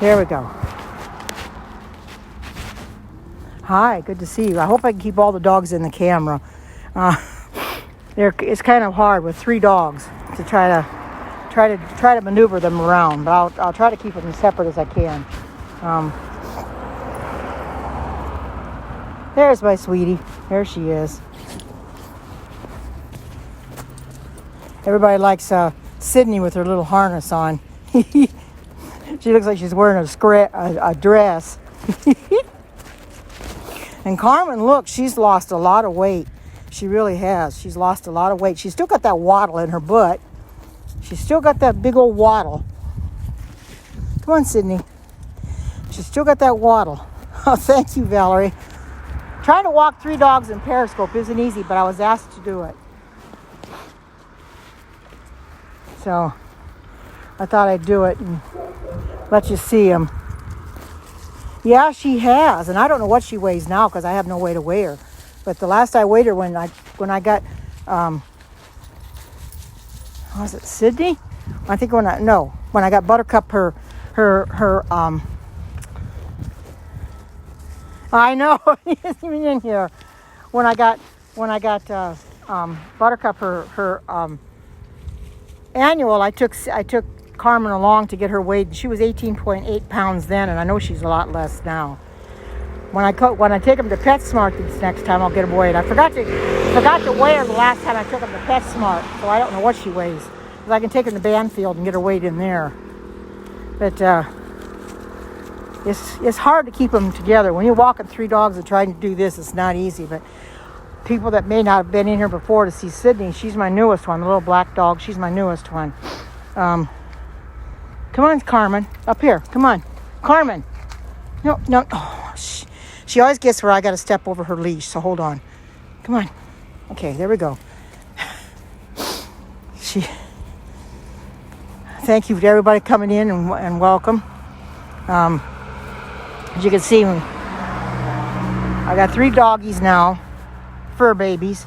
There we go. Hi, good to see you. I hope I can keep all the dogs in the camera. It's kind of hard with 3 dogs to try to maneuver them around, but I'll try to keep them as separate as I can. There's my sweetie. There she is. Everybody likes Sydney with her little harness on. She looks like she's wearing a dress. And Carmen, look, she's lost a lot of weight. She really has. She's lost a lot of weight. She's still got that waddle in her butt. She's still got that big old waddle. Come on, Sydney. She's still got that waddle. Oh, thank you, Valerie. Trying to walk 3 dogs in Periscope isn't easy, but I was asked to do it. So I thought I'd do it and let you see them. Yeah, she has, and I don't know what she weighs now because I have no way to weigh her. But the last I weighed her when I got, was it Sydney? I think when I got Buttercup her I know he isn't even in here. When I got Buttercup her annual, I took Carmen along to get her weighed. She was 18.8 pounds then, and I know she's a lot less now. When I take them to PetSmart this next time, I'll get them weighed. I forgot to weigh her the last time I took them to PetSmart, so I don't know what she weighs. Because I can take her to Banfield and get her weighed in there. But it's hard to keep them together. When you're walking 3 dogs and trying to do this, it's not easy. But people that may not have been in here before to see Sydney, she's my newest one, the little black dog. She's my newest one. Come on, Carmen. Up here. Come on. Carmen. No. Oh, she always gets where I got to step over her leash, so hold on. Come on. Okay, there we go. Thank you to everybody coming in and welcome. As you can see, I got 3 doggies now, fur babies.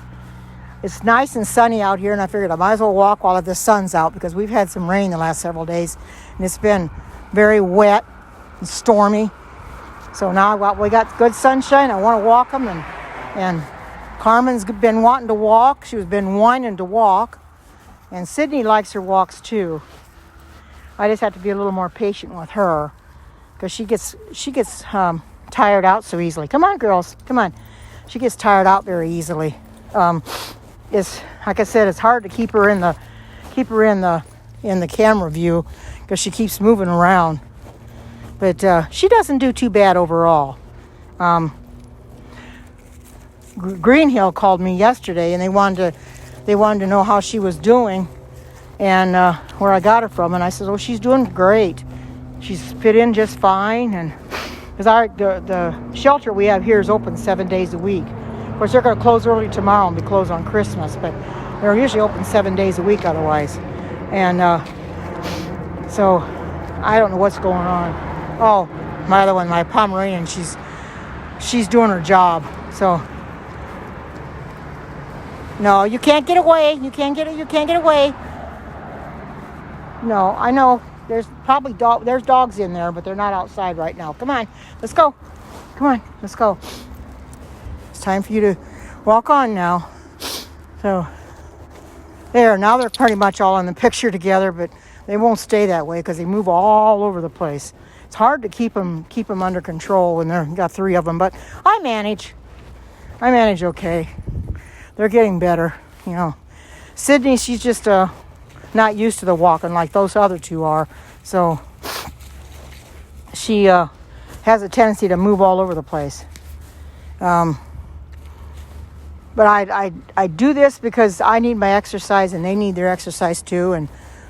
It's nice and sunny out here, and I figured I might as well walk while the sun's out because we've had some rain the last several days, and it's been very wet and stormy. So now we got good sunshine. I want to walk them, and Carmen's been wanting to walk. She's been whining to walk, and Sydney likes her walks too. I just have to be a little more patient with her because she gets tired out so easily. Come on, girls, come on. She gets tired out very easily. It's like I said, it's hard to keep her in the camera view because she keeps moving around. But she doesn't do too bad overall. Green Hill called me yesterday, and they wanted to know how she was doing and where I got her from. And I said, "Oh, she's doing great. She's fit in just fine." And because the shelter we have here is open 7 days a week. Of course, they're going to close early tomorrow and be closed on Christmas, but they're usually open 7 days a week otherwise. And so I don't know what's going on. Oh, my other one, my Pomeranian, she's doing her job. So no, you can't get away. You can't get away. No, I know there's probably there's dogs in there, but they're not outside right now. Come on, let's go. Come on, let's go. It's time for you to walk on now. So now they're pretty much all in the picture together, but they won't stay that way because they move all over the place. It's hard to keep them under control when they've got 3 of them, but I manage okay. They're getting better, you know. Sydney, she's just not used to the walking like those other 2 are, so she has a tendency to move all over the place. But I do this because I need my exercise and they need their exercise too. And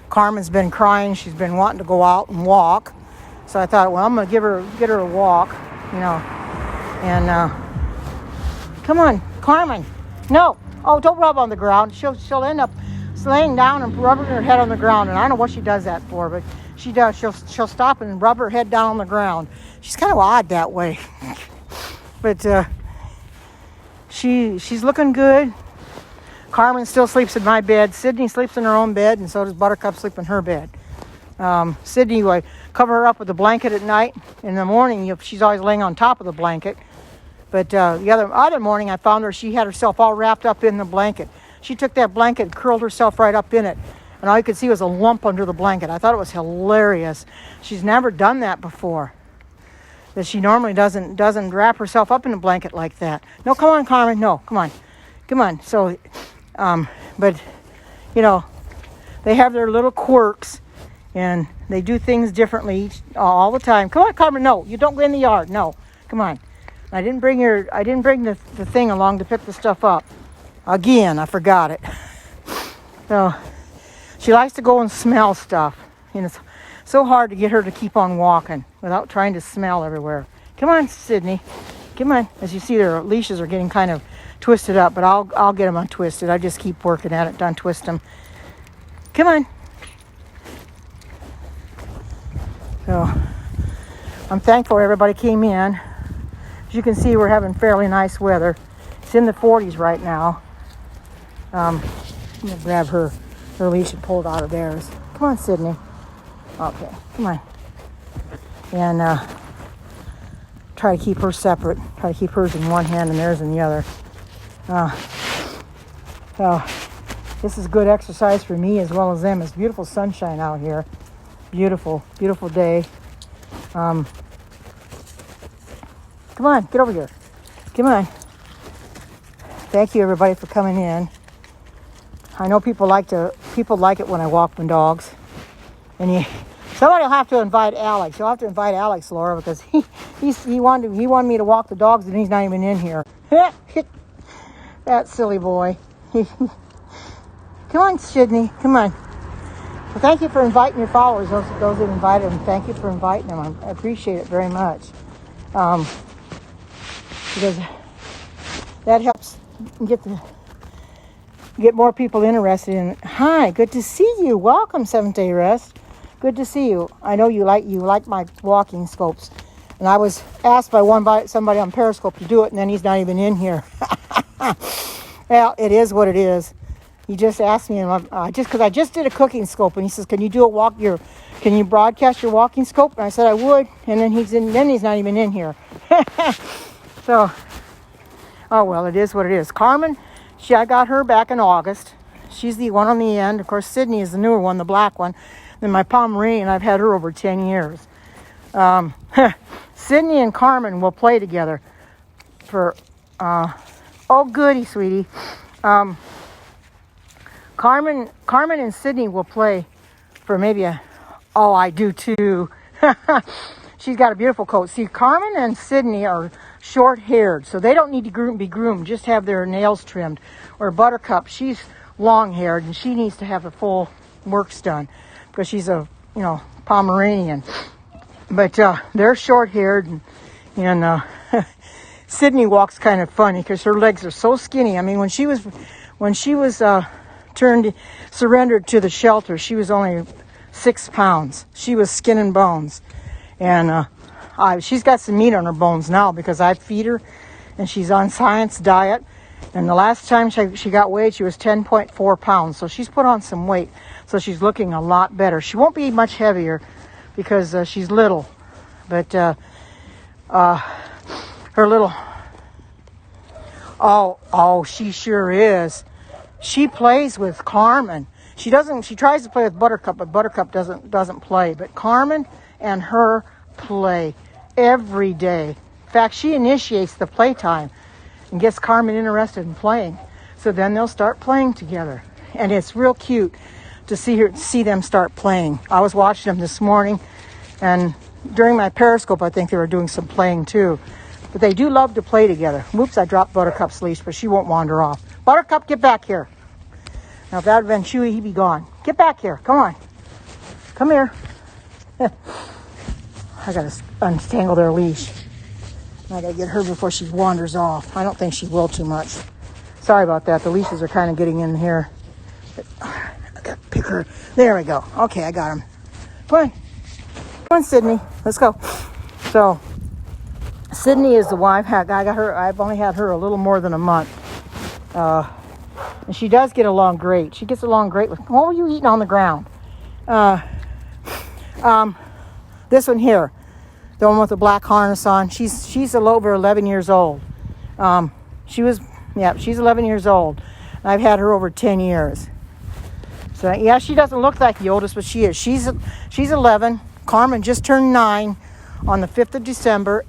Carmen's been crying; she's been wanting to go out and walk. So I thought, well, I'm going to get her a walk, you know. And come on, Carmen. No. Oh, don't rub on the ground. She'll end up laying down and rubbing her head on the ground. And I don't know what she does that for, but she does. She'll stop and rub her head down on the ground. She's kind of odd that way. But she's looking good. Carmen still sleeps in my bed. Sydney sleeps in her own bed, and so does Buttercup sleep in her bed. Sydney, cover her up with a blanket at night. In the morning, she's always laying on top of the blanket. But the other morning, I found her. She had herself all wrapped up in the blanket. She took that blanket and curled herself right up in it. And all you could see was a lump under the blanket. I thought it was hilarious. She's never done that before. That she normally doesn't wrap herself up in a blanket like that. No, come on, Carmen. No, come on. So, but you know, they have their little quirks, and they do things differently all the time. Come on, Carmen. No, you don't go in the yard. No, come on. I didn't bring the thing along to pick the stuff up. Again, I forgot it. So she likes to go and smell stuff. And it's so hard to get her to keep on walking without trying to smell everywhere. Come on, Sydney. Come on. As you see, their leashes are getting kind of twisted up, but I'll get them untwisted. I just keep working at it to untwist them. Come on. So I'm thankful everybody came in. As you can see, we're having fairly nice weather. It's in the 40s right now. I'm going to grab her leash and pull it out of theirs. Come on, Sydney. Okay, come on. And try to keep her separate. Try to keep hers in one hand and theirs in the other. So this is good exercise for me as well as them. It's beautiful sunshine out here. Beautiful, beautiful day. Come on, get over here. Come on. Thank you, everybody, for coming in. I know people like it when I walk the dogs. And somebody will have to invite Alex. You'll have to invite Alex, Laura, because he wanted me to walk the dogs, and he's not even in here. That silly boy. Come on, Sydney. Come on. Well, thank you for inviting your followers. Those that invited them. Thank you for inviting them. I appreciate it very much. Because that helps get more people interested in it. Hi, good to see you. Welcome, Seventh Day Rest. Good to see you. I know you like my walking scopes. And I was asked by somebody on Periscope to do it, and then he's not even in here. Well, it is what it is. He just asked me, because I just did a cooking scope, and he says, "Can you can you broadcast your walking scope?" And I said I would, and then he's not even in here. So, oh well, it is what it is. Carmen, I got her back in August. She's the one on the end. Of course, Sydney is the newer one, the black one. Then my Pomeranian, I've had her over 10 years. Sydney and Carmen will play together for, oh goody, sweetie. Carmen and Sydney will play for maybe I do too. She's got a beautiful coat. See, Carmen and Sydney are short-haired, so they don't need to be groomed, just have their nails trimmed. Or Buttercup, she's long-haired, and she needs to have the full works done because she's a, Pomeranian. But they're short-haired, and Sydney walks kind of funny because her legs are so skinny. I mean, when she was surrendered to the shelter, she was only 6 pounds. She was skin and bones. And she's got some meat on her bones now because I feed her, and she's on science diet. And the last time she got weighed, she was 10.4 pounds. So she's put on some weight. So she's looking a lot better. She won't be much heavier because she's little. But her little... Oh, she sure is. She plays with Carmen. She tries to play with Buttercup, but Buttercup doesn't play. But Carmen and her play every day. In fact, she initiates the playtime and gets Carmen interested in playing. So then they'll start playing together. And it's real cute to see them start playing. I was watching them this morning, and during my Periscope, I think they were doing some playing too. But they do love to play together. Whoops, I dropped Buttercup's leash, but she won't wander off. Buttercup, get back here. Now, if that had been Chewy, he'd be gone. Get back here. Come on. Come here. I got to untangle their leash. I got to get her before she wanders off. I don't think she will too much. Sorry about that. The leashes are kind of getting in here. But I got to pick her. There we go. Okay, I got him. Come on. Come on, Sydney. Let's go. So, Sydney is the one I've only had her a little more than a month. And she does get along great. She gets along great with... What were you eating on the ground? This one here, the one with the black harness on, she's a little over 11 years old. She's 11 years old. I've had her over 10 years. So yeah, she doesn't look like the oldest, but she is. She's 11. Carmen just turned 9 on the 5th of December,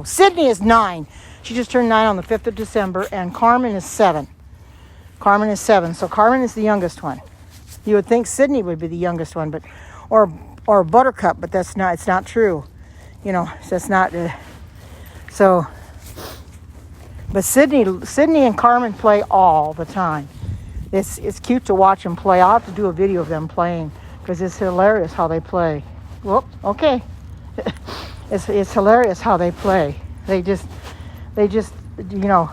Sydney is 9. She just turned 9 on the 5th of December, and Carmen is 7. So Carmen is the youngest one. You would think Sydney would be the youngest one, but or Buttercup, but that's not. It's not true. You know, that's not. But Sydney and Carmen play all the time. It's cute to watch them play. I'll have to do a video of them playing because it's hilarious how they play. Whoop, okay. It's hilarious how they play. They just, you know,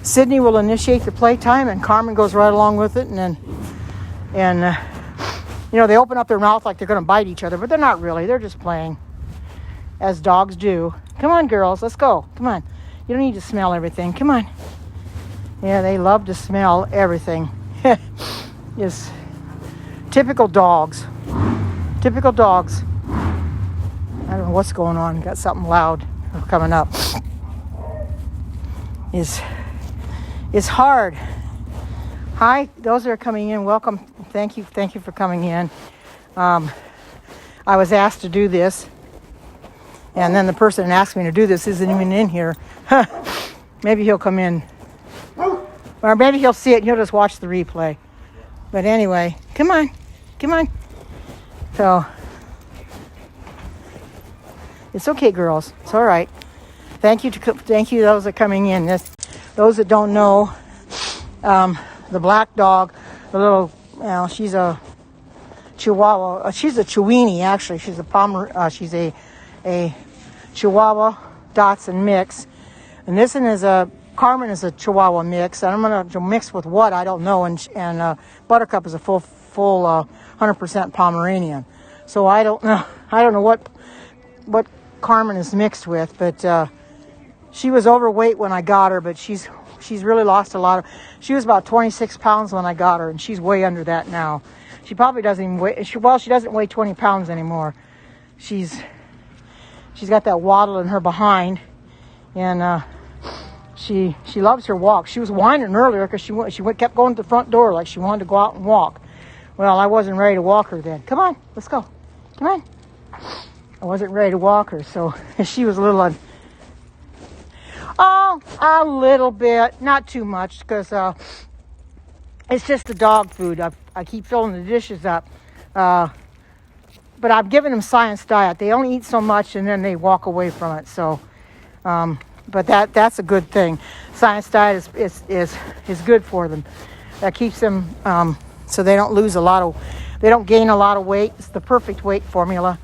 Sydney will initiate the playtime and Carmen goes right along with it, and you know, they open up their mouth like they're going to bite each other, but they're not really. They're just playing, as dogs do. Come on, girls, let's go. Come on. You don't need to smell everything. Come on. Yeah, they love to smell everything. Yes. Typical dogs. Typical dogs. I don't know what's going on. Got something loud coming up. It's hard. Hi, those that are coming in, welcome. Thank you for coming in. I was asked to do this, and then the person that asked me to do this isn't even in here. Maybe he'll come in. Or maybe he'll see it and he'll just watch the replay. But anyway, come on. So, it's okay, girls. It's all right. Thank you to those that are coming in. Those that don't know, the black dog, the little, she's a Chihuahua. She's a Chiweenie, actually. She's a Chihuahua Dachshund mix. And this one is Carmen is a Chihuahua mix. I'm going to mix with what, I don't know. And Buttercup is a full 100% Pomeranian. So I don't know what Carmen is mixed with, but she was overweight when I got her, but she's really lost a lot she was about 26 pounds when I got her, and she's way under that now. She probably doesn't even weigh, she doesn't weigh 20 pounds anymore. She's got that waddle in her behind, and she loves her walk. She was whining earlier because she kept going to the front door like she wanted to go out and walk. Well, I wasn't ready to walk her then. Come on, let's go. Come on. I wasn't ready to walk her, so she was a little a little bit, not too much, because it's just the dog food. I keep filling the dishes up, but I've given them Science Diet. They only eat so much and then they walk away from it. So, but that's a good thing. Science Diet is good for them. That keeps them so they don't they don't gain a lot of weight. It's the perfect weight formula,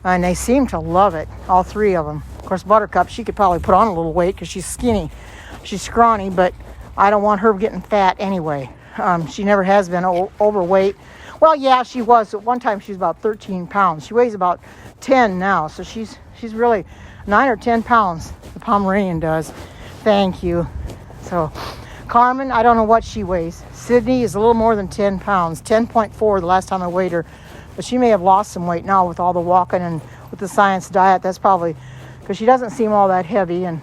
and they seem to love it. All three of them. Of course, Buttercup, she could probably put on a little weight because she's skinny. She's scrawny, but I don't want her getting fat anyway. She never has been overweight. Well, yeah, she was. At one time, she was about 13 pounds. She weighs about 10 now, so she's really 9 or 10 pounds, the Pomeranian does. Thank you. So, Carmen, I don't know what she weighs. Sydney is a little more than 10 pounds, 10.4 the last time I weighed her. But she may have lost some weight now with all the walking and with the Science Diet. That's probably because she doesn't seem all that heavy. And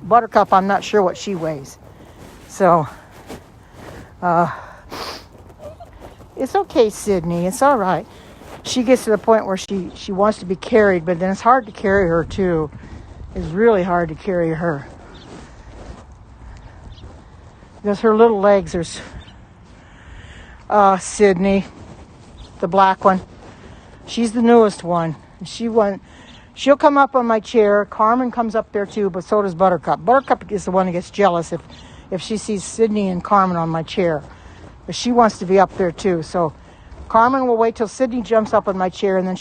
Buttercup, I'm not sure what she weighs. So, it's okay, Sydney. It's all right. She gets to the point where she wants to be carried, but then it's hard to carry her, too. It's really hard to carry her. Because her little legs are... Sydney, the black one. She's the newest one. She'll come up on my chair. Carmen comes up there, too, but so does Buttercup. Buttercup is the one that gets jealous if she sees Sydney and Carmen on my chair. But she wants to be up there too. So Carmen will wait till Sydney jumps up on my chair, and then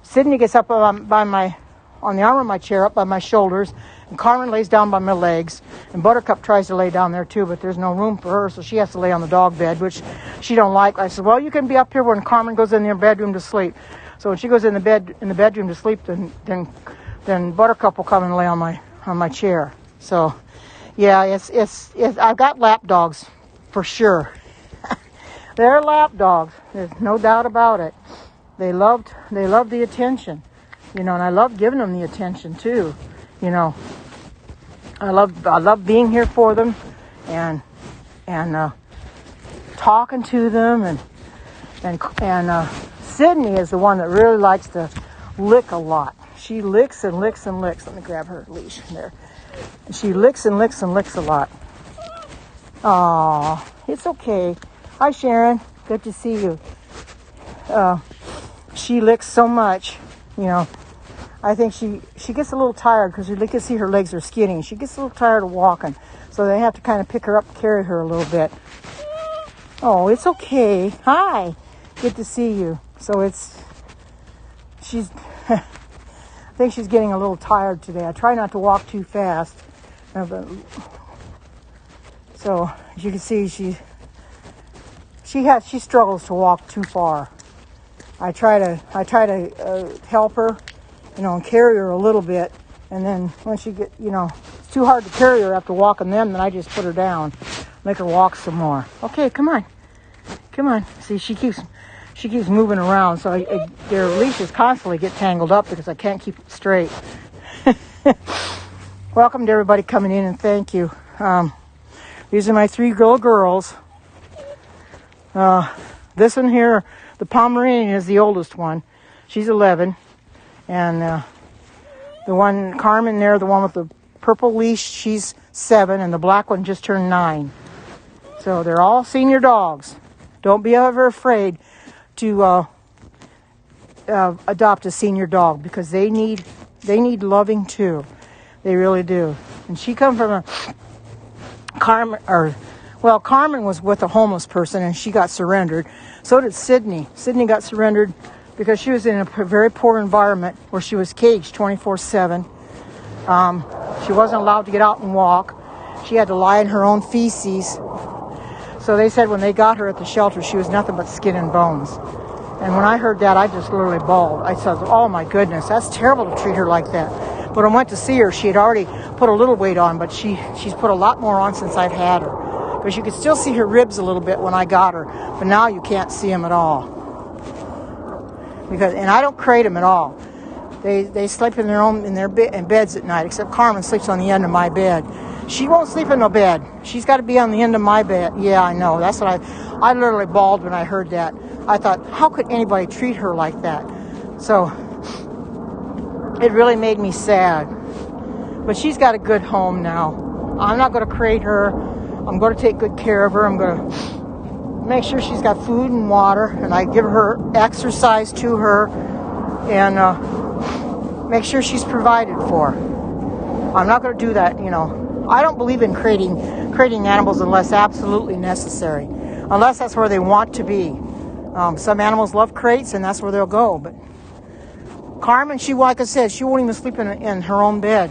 Sydney gets up on the arm of my chair, up by my shoulders, and Carmen lays down by my legs. And Buttercup tries to lay down there too, but there's no room for her, so she has to lay on the dog bed, which she don't like. I said, well, you can be up here when Carmen goes in their bedroom to sleep. So when she goes in the bedroom to sleep, then Buttercup will come and lay on my chair. So yeah, it's I've got lap dogs. For sure. They're lap dogs. There's no doubt about it. They loved the attention, and I love giving them the attention too. I love being here for them, and talking to them, and Sydney is the one that really likes to lick a lot. She licks and licks and licks. Let me grab her leash there. She licks and licks and licks a lot. Aw, it's okay. Hi, Sharon. Good to see you. She licks so much, I think she gets a little tired because you can see her legs are skinny. She gets a little tired of walking, so they have to kind of pick her up and carry her a little bit. Oh, it's okay. Hi. Good to see you. So she's, I think she's getting a little tired today. I try not to walk too fast. So as you can see, she struggles to walk too far. I try to help her, and carry her a little bit. And then when she it's too hard to carry her after walking them, then I just put her down, make her walk some more. Okay, come on. See, she keeps moving around, so their leashes constantly get tangled up because I can't keep it straight. Welcome to everybody coming in, and thank you. These are my 3 little girls. This one here, the Pomeranian, is the oldest one. She's 11. And the one, Carmen there, the one with the purple leash, she's 7. And the black one just turned 9. So they're all senior dogs. Don't be ever afraid to adopt a senior dog, because they need loving too. They really do. And she come from Carmen was with a homeless person, and she got surrendered. So did Sydney. Sydney got surrendered because she was in a very poor environment where she was caged 24/7. She wasn't allowed to get out and walk. She had to lie in her own feces. So they said when they got her at the shelter, she was nothing but skin and bones. And when I heard that, I just literally bawled. I said, oh my goodness, that's terrible to treat her like that. But when I went to see her, she had already put a little weight on, but she's put a lot more on since I've had her. Because you could still see her ribs a little bit when I got her, but now you can't see them at all. And I don't crate them at all. They sleep in in beds at night, except Carmen sleeps on the end of my bed. She won't sleep in no bed. She's got to be on the end of my bed. Yeah, I know. That's what I literally bawled when I heard that. I thought, how could anybody treat her like that? So it really made me sad. But she's got a good home now. I'm not going to crate her. I'm going to take good care of her. I'm going to make sure she's got food and water, and I give her exercise to her, and make sure she's provided for. I'm not going to do that, I don't believe in creating animals unless absolutely necessary, unless that's where they want to be. Some animals love crates, and that's where they'll go. But Carmen, like I said, she won't even sleep in her own bed.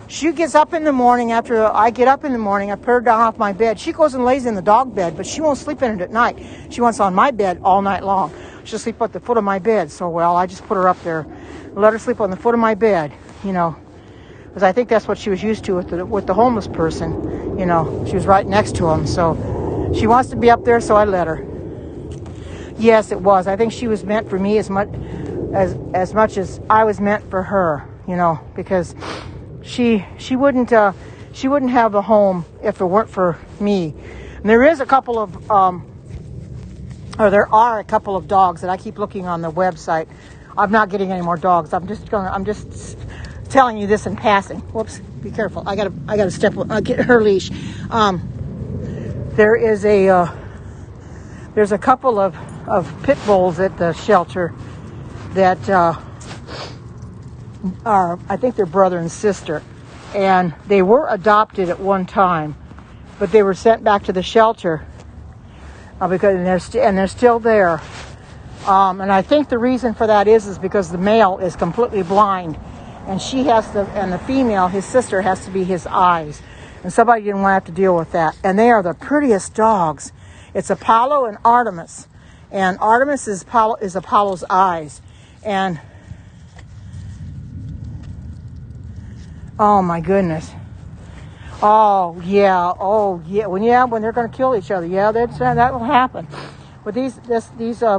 She gets up in the morning after I get up in the morning. I put her down off my bed. She goes and lays in the dog bed, but she won't sleep in it at night. She wants on my bed all night long. She'll sleep at the foot of my bed. So, I just put her up there, let her sleep on the foot of my bed, because I think that's what she was used to with the homeless person. She was right next to him. So she wants to be up there, so I let her. Yes, it was. I think she was meant for me as much as I was meant for her, because she wouldn't have a home if it weren't for me. And there are a couple of dogs that I keep looking on the website. I'm not getting any more dogs. I'm just telling you this in passing. Whoops, be careful. I gotta step. Get her leash. There's a couple of pit bulls at the shelter that I think they're brother and sister, and they were adopted at one time, but they were sent back to the shelter because they're still there. And I think the reason for that is because the male is completely blind, and the female, his sister, has to be his eyes, and somebody didn't want to have to deal with that. And they are the prettiest dogs. It's Apollo and Artemis, and Artemis is Apollo's eyes, and oh my goodness. Oh yeah. When they're going to kill each other, that will happen. But these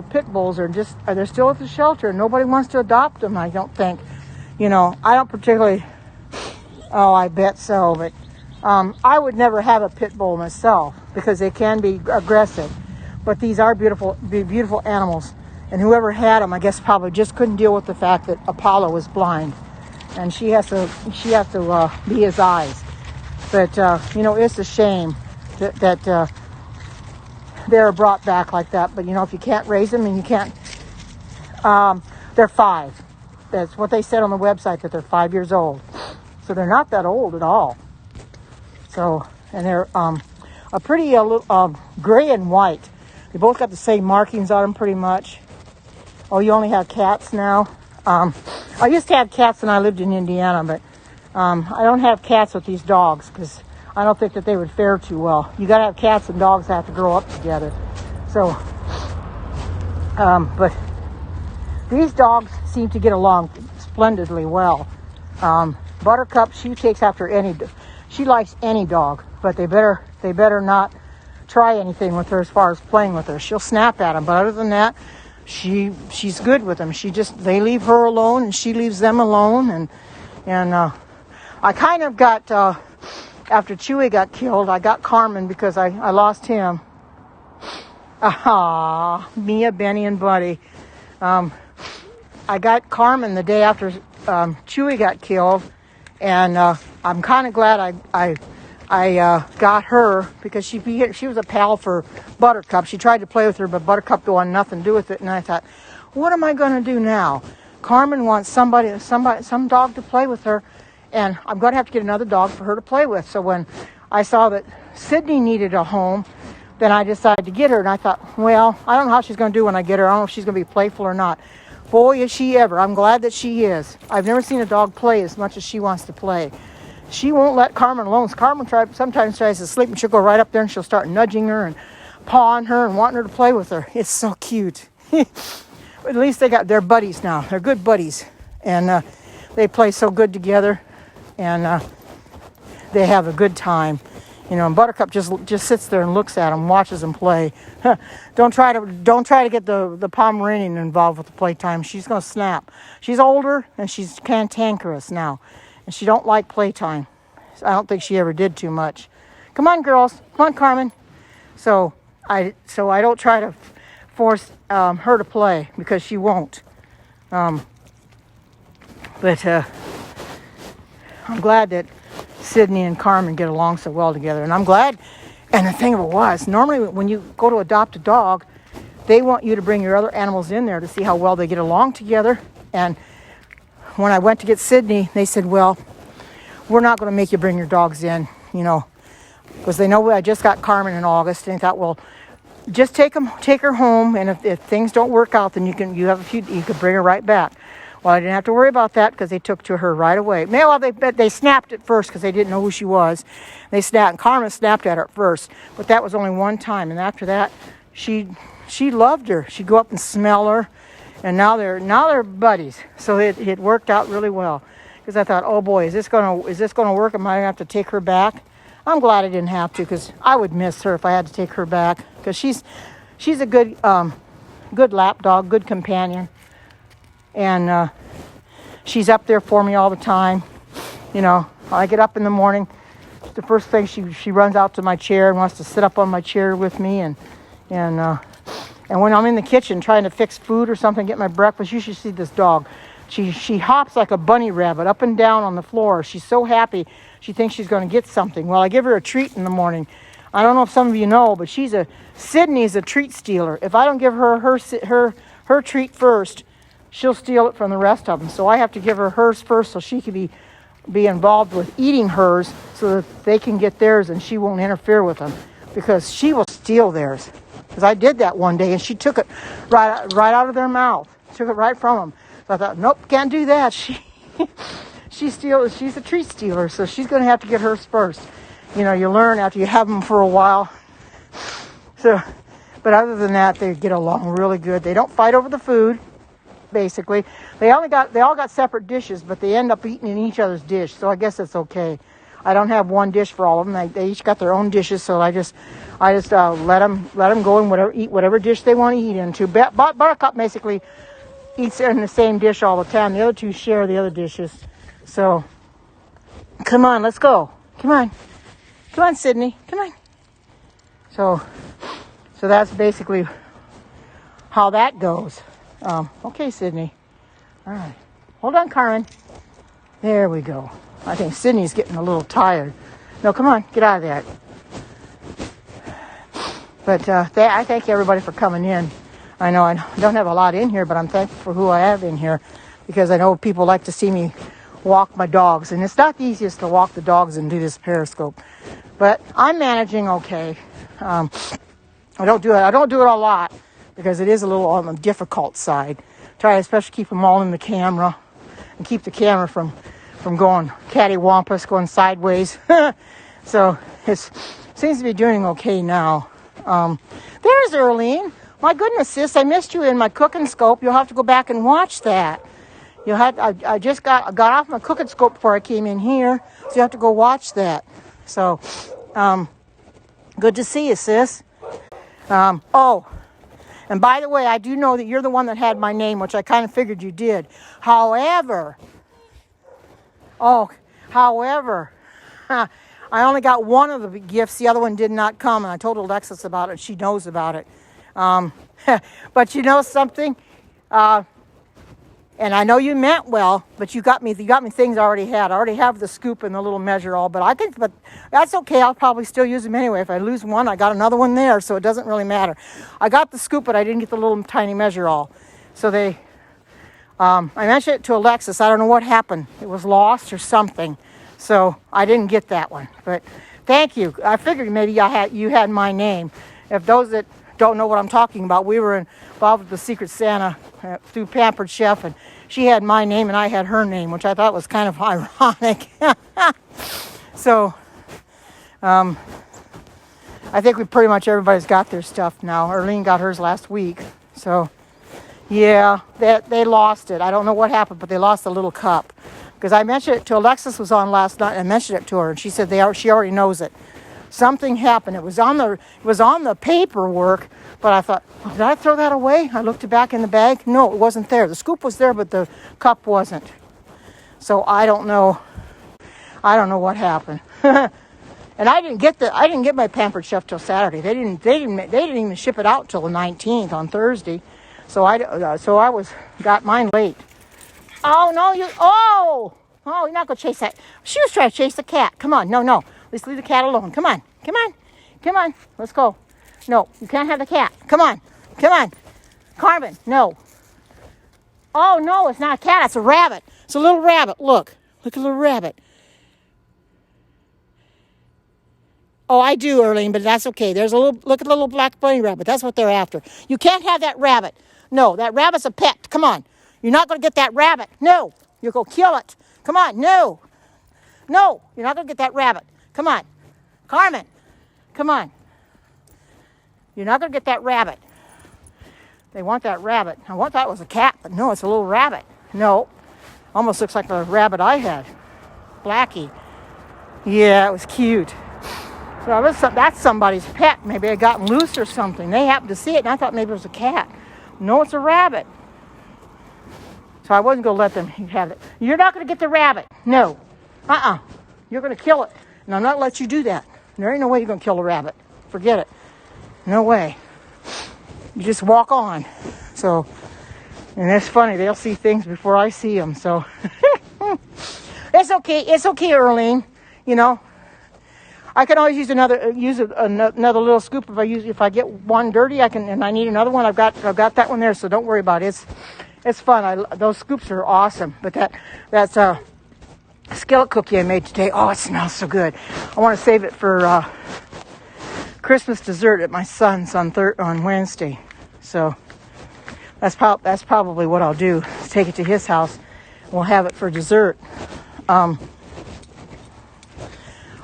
pit bulls they're still at the shelter. Nobody wants to adopt them, I don't think. You know, I don't particularly, oh, I bet so, but I would never have a pit bull myself because they can be aggressive. But these are beautiful animals. And whoever had them, I guess, probably just couldn't deal with the fact that Apollo was blind. And she has to be his eyes. But, you know, it's a shame that they're brought back like that. But, you know, if you can't raise them and you can't, they're 5. That's what they said on the website, that they're 5 years old. So they're not that old at all. So, and they're a pretty gray and white. They both got the same markings on them pretty much. Oh, you only have cats now? I used to have cats when I lived in Indiana, but I don't have cats with these dogs because I don't think that they would fare too well. You got to have cats and dogs that have to grow up together. So, but these dogs seem to get along splendidly well. Buttercup, she takes after she likes any dog, but they better not try anything with her as far as playing with her. She'll snap at them, but other than that, she's good with them. They leave her alone and she leaves them alone. And I kind of got, after Chewy got killed, I got Carmen because I lost him. Mia, Benny, and Buddy. I got Carmen the day after Chewy got killed, and I'm kind of glad I got her because she was a pal for Buttercup. She tried to play with her, but Buttercup wanted nothing to do with it. And I thought, what am I going to do now? Carmen wants some dog to play with her, and I'm going to have to get another dog for her to play with. So when I saw that Sydney needed a home, then I decided to get her. And I thought, well, I don't know how she's going to do when I get her. I don't know if she's going to be playful or not. Boy, is she ever. I'm glad that she is. I've never seen a dog play as much as she wants to play. She won't let Carmen alone. Carmen sometimes tries to sleep, and she'll go right up there and she'll start nudging her and pawing her and wanting her to play with her. It's so cute. At least they're buddies now. They're good buddies. And they play so good together. And they have a good time. You know, and Buttercup just sits there and looks at them, watches them play. Don't try to get the Pomeranian involved with the playtime. She's going to snap. She's older and she's cantankerous now. And she don't like playtime. I don't think she ever did too much. Come on, girls. Come on, Carmen. So I don't try to force her to play because she won't. But I'm glad that Sydney and Carmen get along so well together. And I'm glad. And the thing of it was, normally when you go to adopt a dog, they want you to bring your other animals in there to see how well they get along together. And when I went to get Sydney, they said, well, we're not going to make you bring your dogs in, you know, because they know I just got Carmen in August. And they thought, well, just take her home. And if things don't work out, then you can bring her right back. Well, I didn't have to worry about that because they took to her right away. Well, they snapped at first because they didn't know who she was. They snapped, and Carmen snapped at her at first, but that was only one time. And after that, she loved her. She'd go up and smell her, and now they're buddies. So it worked out really well. Because I thought, oh boy, is this gonna work? Am I gonna have to take her back? I'm glad I didn't have to because I would miss her if I had to take her back. Because she's a good lap dog, good companion. And she's up there for me all the time. You know, I get up in the morning. The first thing she runs out to my chair and wants to sit up on my chair with me. And when I'm in the kitchen trying to fix food or something, get my breakfast, you should see this dog. She hops like a bunny rabbit up and down on the floor. She's so happy. She thinks she's going to get something. Well, I give her a treat in the morning. I don't know if some of you know, but Sydney's a treat stealer. If I don't give her her treat first, she'll steal it from the rest of them. So I have to give her hers first so she can be involved with eating hers so that they can get theirs and she won't interfere with them because she will steal theirs. Because I did that one day and she took it right out of their mouth. Took it right from them. So I thought, nope, can't do that. She's a treat stealer, so she's going to have to get hers first. You know, you learn after you have them for a while. So, but other than that, they get along really good. They don't fight over the food. Basically, they all got separate dishes, but they end up eating in each other's dish. So I guess it's okay. I don't have one dish for all of them. They each got their own dishes, so I just let them go and eat whatever dish they want to eat into. Buttercup basically eats in the same dish all the time. The other two share the other dishes. So, come on, let's go. Come on, Sydney. Come on. So that's basically how that goes. Okay, Sydney. All right. Hold on, Carmen. There we go. I think Sydney's getting a little tired. No, come on, get out of that. But I thank everybody for coming in. I know I don't have a lot in here, but I'm thankful for who I have in here because I know people like to see me walk my dogs. And it's not the easiest to walk the dogs and do this Periscope. But I'm managing okay. I don't do it a lot because it is a little on the difficult side. Try to especially keep them all in the camera and keep the camera from going cattywampus, going sideways. So it seems to be doing okay now. There's Earlene. My goodness, sis, I missed you in my cooking scope. You'll have to go back and watch that. I just got off my cooking scope before I came in here, so you have to go watch that. So, good to see you, sis. Oh, and by the way, I do know that you're the one that had my name, which I kind of figured you did. However, I only got one of the gifts. The other one did not come, and I told Alexis about it. She knows about it. But you know something? And I know you meant well, but you got me things I already had. I already have the scoop and the little measure all, but that's okay. I'll probably still use them anyway. If I lose one, I got another one there, so it doesn't really matter. I got the scoop, but I didn't get the little tiny measure all. So I mentioned it to Alexis. I don't know what happened. It was lost or something. So I didn't get that one, but thank you. I figured maybe you had my name. If those that don't know what I'm talking about, we were involved with the Secret Santa through Pampered Chef, and she had my name and I had her name, which I thought was kind of ironic. So I think pretty much everybody's got their stuff now. Earlene got hers last week. So yeah, they lost it. I don't know what happened, but they lost the little cup. Because I mentioned it to Alexis was on last night, and I mentioned it to her, and she said she already knows it. Something happened. It was on the paperwork, but I thought, well, did I throw that away? I looked back in the bag. No, it wasn't there. The scoop was there, but the cup wasn't. So I don't know what happened. And I didn't get my Pampered Chef till Saturday. They didn't even ship it out till the 19th on Thursday. So I got mine late. Oh no, you're not gonna chase that. She was trying to chase the cat. Come on, no. Let's leave the cat alone. Come on. Let's go. No, you can't have the cat. Come on. Carmen, no. Oh no, it's not a cat, it's a rabbit. It's a little rabbit. Look at the little rabbit. Oh, I do, Earlene, but that's okay. Look at the little black bunny rabbit. That's what they're after. You can't have that rabbit. No, that rabbit's a pet. Come on. You're not going to get that rabbit. No, you're going to kill it. Come on, no, you're not going to get that rabbit. Come on, Carmen, come on. You're not going to get that rabbit. They want that rabbit. I thought it was a cat, but no, it's a little rabbit. No, almost looks like the rabbit I had, Blackie. Yeah, it was cute. So that's somebody's pet. Maybe it got loose or something. They happened to see it, and I thought maybe it was a cat. No, it's a rabbit. So I wasn't going to let them have it. You're not going to get the rabbit. No. You're going to kill it. And I'm not going to let you do that. There ain't no way you're going to kill a rabbit. Forget it. No way. You just walk on. So, and it's funny. They'll see things before I see them. So, it's okay. It's okay, Earlene. You know, I can always use another little scoop if I get one dirty. And I need another one. I've got that one there. So don't worry about it. It's fun. Those scoops are awesome. But that's a skillet cookie I made today. Oh, it smells so good. I want to save it for Christmas dessert at my son's on Wednesday. So that's probably what I'll do. Is take it to his house. We'll have it for dessert.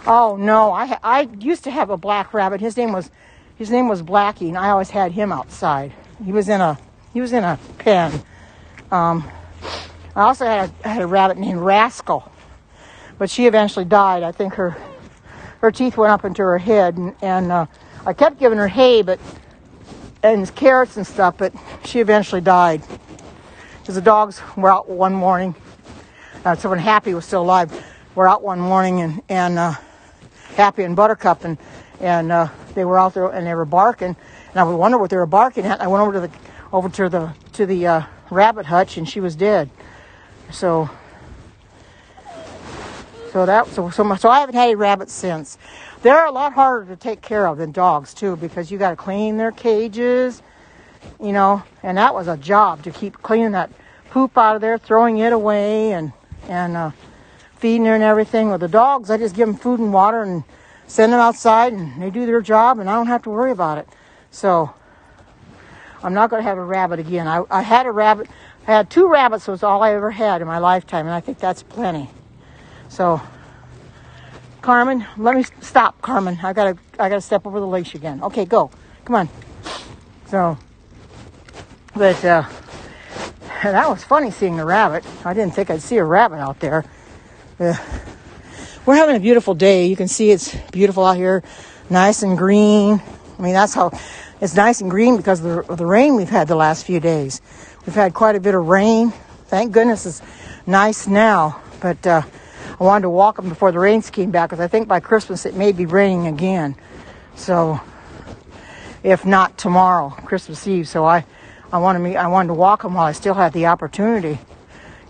Oh no, I used to have a black rabbit. His name was Blackie, and I always had him outside. He was in a pen. I also had a rabbit named Rascal, but she eventually died. I think her teeth went up into her head, and I kept giving her hay and carrots and stuff, but she eventually died. Because the dogs were out one morning. So when Happy was still alive, we're out one morning, and Happy and Buttercup, and they were out there and they were barking, and I would wonder what they were barking at. I went over to the rabbit hutch, and she was dead. So I haven't had any rabbits since. They're a lot harder to take care of than dogs too, because you got to clean their cages, you know, and that was a job to keep cleaning that poop out of there, throwing it away, and feeding her and everything. With the dogs, I just give them food and water and send them outside, and they do their job, and I don't have to worry about it. So I'm not going to have a rabbit again. I had a rabbit. I had 2 rabbits. Was all I ever had in my lifetime, and I think that's plenty. So, Carmen, let me stop, Carmen. I gotta step over the leash again. Okay, go. Come on. So, but that was funny seeing the rabbit. I didn't think I'd see a rabbit out there. We're having a beautiful day. You can see it's beautiful out here, nice and green. I mean, that's how it's nice and green because of the rain we've had the last few days. We've had quite a bit of rain. Thank goodness it's nice now. But I wanted to walk them before the rains came back, because I think by Christmas it may be raining again. So, if not tomorrow, Christmas Eve. So I wanted to walk them while I still had the opportunity.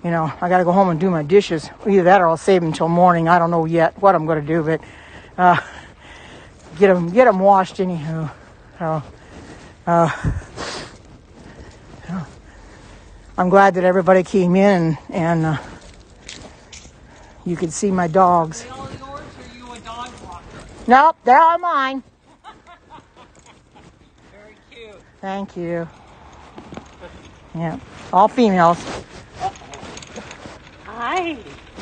You know, I got to go home and do my dishes. Either that or I'll save them until morning. I don't know yet what I'm going to do, but get them washed anyhow. So, I'm glad that everybody came in and you can see my dogs. Are they all yours, or are you a dog walker? Nope, they're all mine. Very cute. Thank you. Yeah, all females. Hi.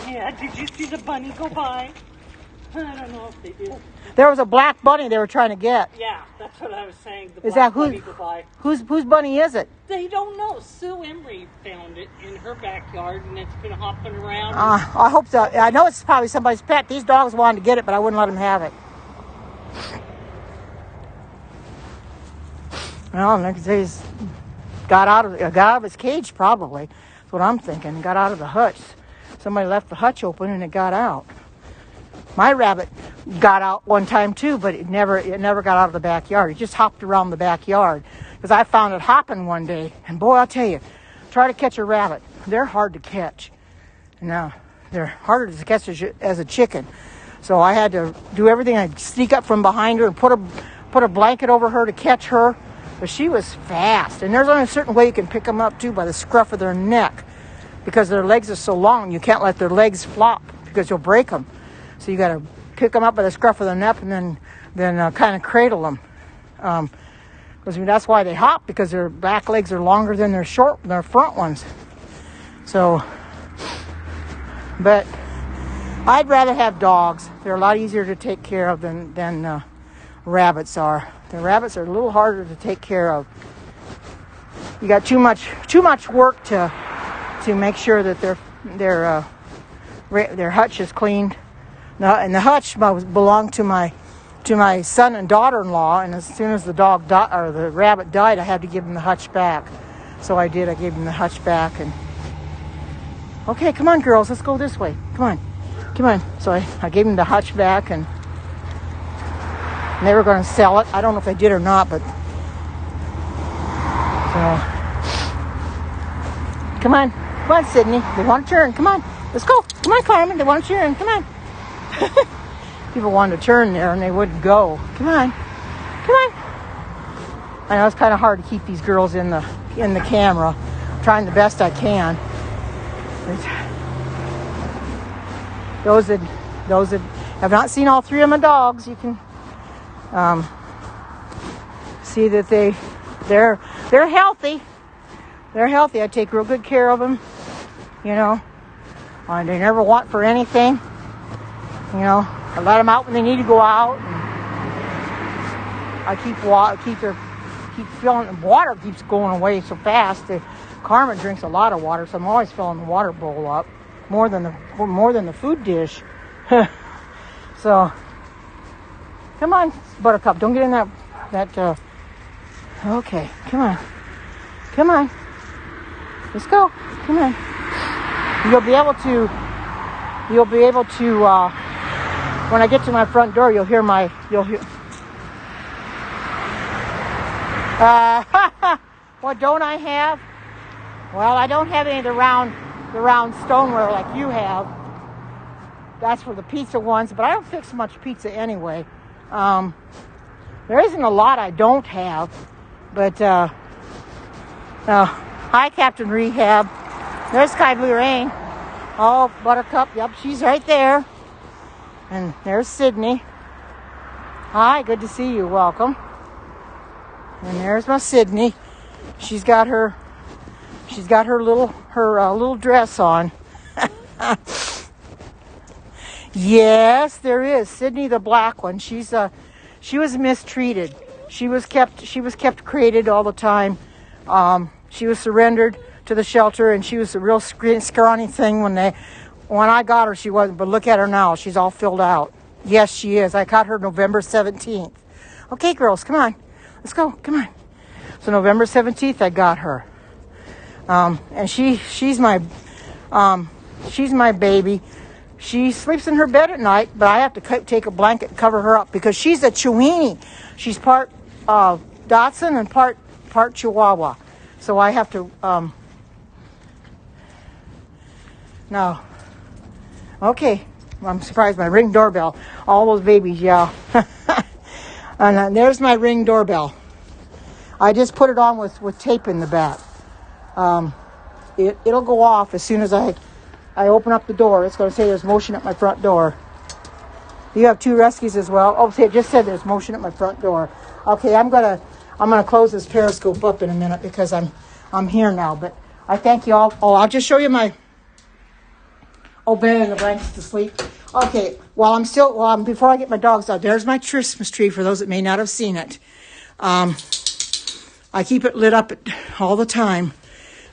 Yeah, did you see the bunny go by? I don't know if they did. There was a black bunny they were trying to get. Yeah, that's what I was saying. The Is black that who? bunny go by. Whose bunny is it? They don't know. Sue Embry found it in her backyard, and it's been hopping around. I hope so. I know it's probably somebody's pet. These dogs wanted to get it, but I wouldn't let them have it. Well, next day he's got out of his cage, probably. That's what I'm thinking. Got out of the hutch. Somebody left the hutch open and it got out. My rabbit got out one time too, but it never got out of the backyard. It just hopped around the backyard, because I found it hopping one day. And boy, I'll tell you, try to catch a rabbit. They're hard to catch. No, they're harder to catch as a chicken. So I had to do everything. I'd sneak up from behind her and put a blanket over her to catch her. But she was fast. And there's only a certain way you can pick them up too, by the scruff of their neck, because their legs are so long. You can't let their legs flop, because you'll break them. So you got to pick them up by the scruff of the neck and then kind of cradle them. Because that's why they hop, because their back legs are longer than their front ones. So, but I'd rather have dogs. They're a lot easier to take care of than rabbits are. The rabbits are a little harder to take care of. You got too much work to make sure that their hutch is cleaned. And the hutch belonged to my son and daughter-in-law, and as soon as the rabbit died, I had to give him the hutch back. So I did. I gave him the hutch back. And okay, come on, girls, let's go this way. Come on. So I gave him the hutch back, and they were going to sell it. I don't know if they did or not, but so come on, Sydney. They want to turn. Come on, let's go. Come on, Carmen. They want to turn. Come on. People wanted to turn there and they wouldn't go. Come on. I know it's kind of hard to keep these girls in the camera. I'm trying the best I can. But those that have not seen all 3 of my dogs, you can see that they're healthy. They're healthy. I take real good care of them. You know, they never want for anything. You know, I let them out when they need to go out. And I keep filling. The water keeps going away so fast. Carmen drinks a lot of water, so I'm always filling the water bowl up more than the food dish. So, come on, Buttercup. Don't get in okay, come on. Come on. Let's go. Come on. You'll be able to, when I get to my front door, you'll hear, what don't I have? Well, I don't have any of the round stoneware like you have. That's for the pizza ones, but I don't fix much pizza anyway. There isn't a lot I don't have, but, hi, Captain Rehab. There's Sky Blue Rain. Oh, Buttercup, yep, she's right there. And there's Sydney. Hi, good to see you, welcome. And there's my Sydney. She's got her little dress on. Yes, there is Sydney, the black one. She was mistreated. She was kept crated all the time. She was surrendered to the shelter, and she was a real scrawny thing when I got her. She wasn't, but look at her now. She's all filled out. Yes, she is. I got her November 17th. Okay, girls, come on. Let's go. Come on. So November 17th, I got her. And she's my baby. She sleeps in her bed at night, but I have to take a blanket and cover her up because she's a Chiweenie. She's part Dachshund and part Chihuahua. So I have to, no. Okay. I'm surprised. My Ring doorbell. All those babies, yeah. And there's my Ring doorbell. I just put it on with tape in the back. It'll go off as soon as I open up the door. It's going to say there's motion at my front door. You have 2 rescues as well. Oh, it just said there's motion at my front door. Okay, I'm gonna close this Periscope up in a minute because I'm here now. But I thank you all. Oh, I'll just show you my bed and the blankets to sleep. Okay, before I get my dogs out, there's my Christmas tree for those that may not have seen it. I keep it lit up all the time.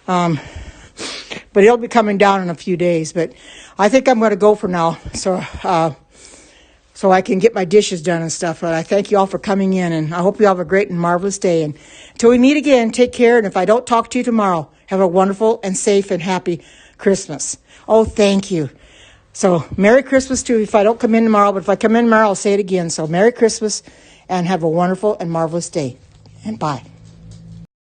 But it'll be coming down in a few days. But I think I'm going to go for now, so I can get my dishes done and stuff. But I thank you all for coming in, and I hope you have a great and marvelous day. And until we meet again, take care. And if I don't talk to you tomorrow, have a wonderful and safe and happy Christmas. Oh, thank you. So Merry Christmas too. If I don't come in tomorrow, but if I come in tomorrow, I'll say it again. So Merry Christmas, and have a wonderful and marvelous day. And bye.